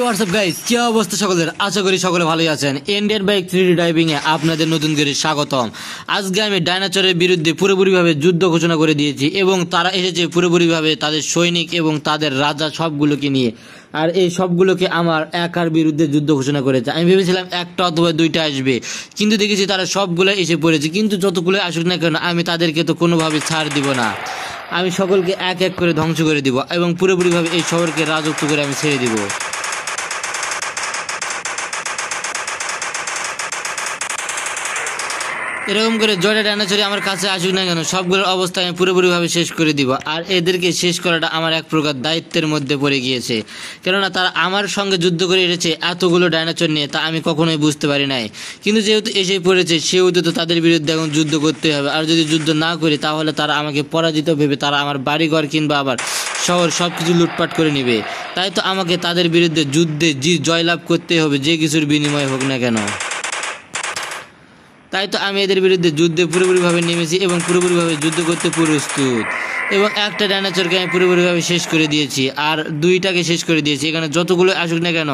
WhatsApp guys, কি অবস্থা সকলের? আশা করি সকলে ভালোই আছেন। ইন্ডিয়ান বাইক 3D ড্রাইভিং এ আপনাদের নতুন করে স্বাগতম। আজকে আমি ডাইনোসরের বিরুদ্ধে পুরোপুরিভাবে যুদ্ধ ঘোষণা করে দিয়েছি এবং তারা এসেছে পুরোপুরিভাবে তাদের সৈনিক এবং তাদের রাজা সবগুলোকে নিয়ে। আর এই সবগুলোকে আমার একার বিরুদ্ধে যুদ্ধ ঘোষণা করেছে। আমি ভেবেছিলাম একটা অথবা দুইটা আসবে, কিন্তু দেখেছি তারা সবগুলো এসে পড়েছে। কিন্তু যতগুলো আসুক না কেন, আমি তাদেরকে তো কোনোভাবে ছাড় দিব না। আমি সকলকে এক এক করে ধ্বংস করে দিব এবং পুরোপুরিভাবে এই শহরকে রাজত্ব করে আমি ছেড়ে দিব। এরকম করে জয়টা ডাইনোসরই আমার কাছে আসুক না কেন, সবগুলোর অবস্থা আমি পুরোপুরিভাবে শেষ করে দিব। আর এদেরকে শেষ করাটা আমার এক প্রকার দায়িত্বের মধ্যে পড়ে গিয়েছে, কেননা তারা আমার সঙ্গে যুদ্ধ করে এসেছে এতগুলো ডাইনোসর নিয়ে, তা আমি কখনোই বুঝতে পারি নাই। কিন্তু যেহেতু এসে পড়েছে, সেহেতু তো তাদের বিরুদ্ধে এখন যুদ্ধ করতে হবে। আর যদি যুদ্ধ না করি তাহলে তারা আমাকে পরাজিত ভেবে তারা আমার বাড়িঘর কিংবা আবার শহর সব কিছু লুটপাট করে নেবে। তাই তো আমাকে তাদের বিরুদ্ধে যুদ্ধে জয়লাভ করতে হবে, যে কিছুর বিনিময় হোক না কেন। তাই তো আমি এদের বিরুদ্ধে যুদ্ধে পুরোপুরিভাবে নেমেছি এবং পুরোপুরিভাবে যুদ্ধ করতে প্রস্তুত। এবং একটা ডাইনোসরকে আমি পুরোপুরিভাবে শেষ করে দিয়েছি, আর দুইটাকে শেষ করে দিয়েছি। এখানে যতগুলো আসুক না কেন,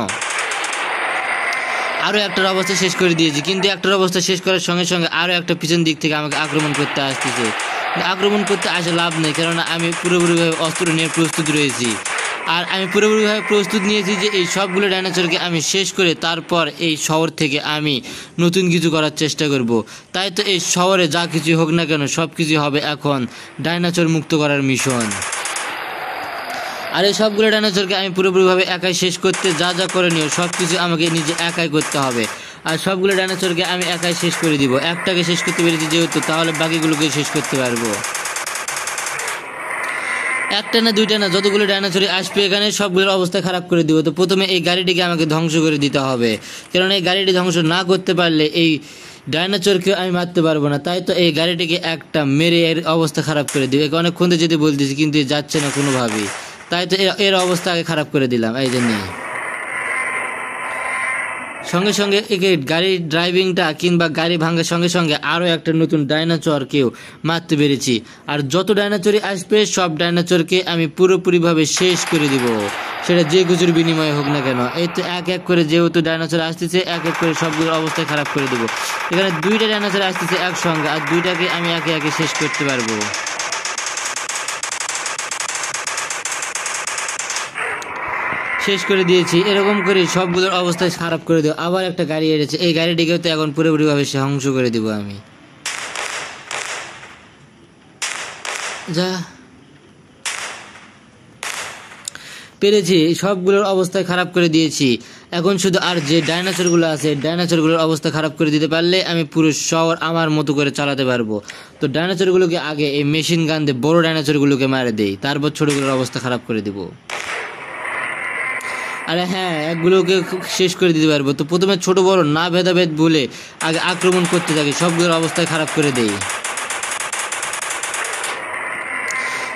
আরও একটার অবস্থা শেষ করে দিয়েছি। কিন্তু একটার অবস্থা শেষ করার সঙ্গে সঙ্গে আরও একটা পিছন দিক থেকে আমাকে আক্রমণ করতে আসতেছে। আক্রমণ করতে আসে লাভ নেই, কেননা আমি পুরোপুরিভাবে অস্ত্র নিয়ে প্রস্তুত রয়েছি। আর আমি পুরোপুরিভাবে প্রস্তুত নিয়েছি যে এই সবগুলো ডাইনোসরকে আমি শেষ করে তারপর এই শহর থেকে আমি নতুন কিছু করার চেষ্টা করব। তাই তো এই শহরে যা কিছু হোক না কেন, সব কিছু হবে এখন ডাইনোসর মুক্ত করার মিশন। আর এই সবগুলো ডাইনোসরকে আমি পুরোপুরিভাবে একাই শেষ করতে যা যা করে নিও, সব কিছু আমাকে নিজে একাই করতে হবে। আর সবগুলো ডাইনোসরকে আমি একাই শেষ করে দিব। একটাকে শেষ করতে পেরেছি যেহেতু, তাহলে বাকিগুলোকে শেষ করতে পারবো। একটা না দুইটা না, যতগুলো ডাইনোসরই আসবে এখানে সবগুলোর অবস্থা খারাপ করে দিব। তো প্রথমে এই গাড়িটিকে আমাকে ধ্বংস করে দিতে হবে, কারণ এই গাড়িটি ধ্বংস না করতে পারলে এই ডাইনোসরকে আমি মারতে পারবো না। তাই তো এই গাড়িটিকে একটা মেরে এর অবস্থা খারাপ করে দিব। একে অনেকক্ষণ যেতে বলতেছি কিন্তু যাচ্ছে না কোনোভাবেই। তাই তো এর অবস্থা আগে খারাপ করে দিলাম। এই জন্য সঙ্গে সঙ্গে একে গাড়ির ড্রাইভিংটা কিংবা গাড়ি ভাঙার সঙ্গে সঙ্গে আরও একটা নতুন ডাইনোসরকেও মারতে পেরেছি। আর যত ডাইনোসরই আসবে সব ডাইনোসরকে আমি পুরোপুরিভাবে শেষ করে দিব, সেটা যে কিছুর বিনিময়ে হোক না কেন। এই তো এক এক করে যেহেতু ডাইনোসর আসতেছে, এক এক করে সবগুলোর অবস্থায় খারাপ করে দিব। এখানে দুইটা ডাইনোসর আসতেছে একসঙ্গে, আর দুইটাকে আমি একে একে শেষ করতে পারবো। শেষ করে দিয়েছি। এরকম করে সবগুলোর অবস্থায় খারাপ করে দেবো। আবার একটা গাড়ি এসেছে, এই গাড়িটিকেও তো এখন পুরোপুরিভাবে ধ্বংস করে দিব আমি। যা পেরেছি, সবগুলোর অবস্থায় খারাপ করে দিয়েছি। এখন শুধু আর যে ডাইনোসরগুলো আছে, ডাইনোসরগুলোর অবস্থা খারাপ করে দিতে পারলে আমি পুরো শহর আমার মতো করে চালাতে পারবো। তো ডাইনোসরগুলোকে আগে এই মেশিন গান দিয়ে বড় ডাইনোসরগুলোকে মারে দেই, তারপর ছোটগুলোর অবস্থা খারাপ করে দিব। আরে হ্যাঁ, একগুলোকে শেষ করে দিতে পারবো। তো প্রথমে ছোট বড় না ভেদাভেদ বলে আগে আক্রমণ করতে থাকি, সবগুলোর অবস্থায় খারাপ করে দেই।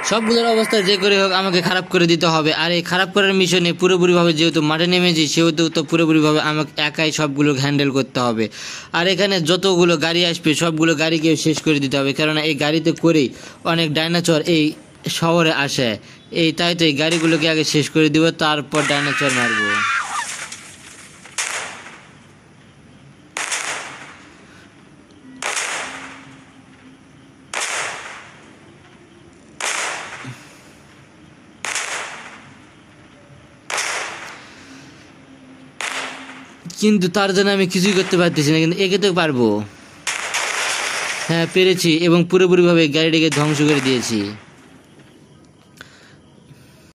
সবগুলোর অবস্থা যে করে হোক আমাকে খারাপ করে দিতে হবে। আর এই খারাপ করার মিশনে পুরোপুরিভাবে যেহেতু মাঠে নেমেছি, সেহেতু তো পুরোপুরিভাবে আমাকে একাই সবগুলো হ্যান্ডেল করতে হবে। আর এখানে যতগুলো গাড়ি আসবে সবগুলো গাড়িকেও শেষ করে দিতে হবে, কেননা এই গাড়িতে করেই অনেক ডাইনোসর এই শহরে আসে। তাই তো এই গাড়িগুলোকে আগে শেষ করে দিব, তারপর ডাইনোসর মারবো। কিন্তু তার জন্য আমি কিছুই করতে পারতেছি না, কিন্তু একে তো পারবো। হ্যাঁ পেরেছি এবং পুরোপুরিভাবে গাড়িটিকে ধ্বংস করে দিয়েছি।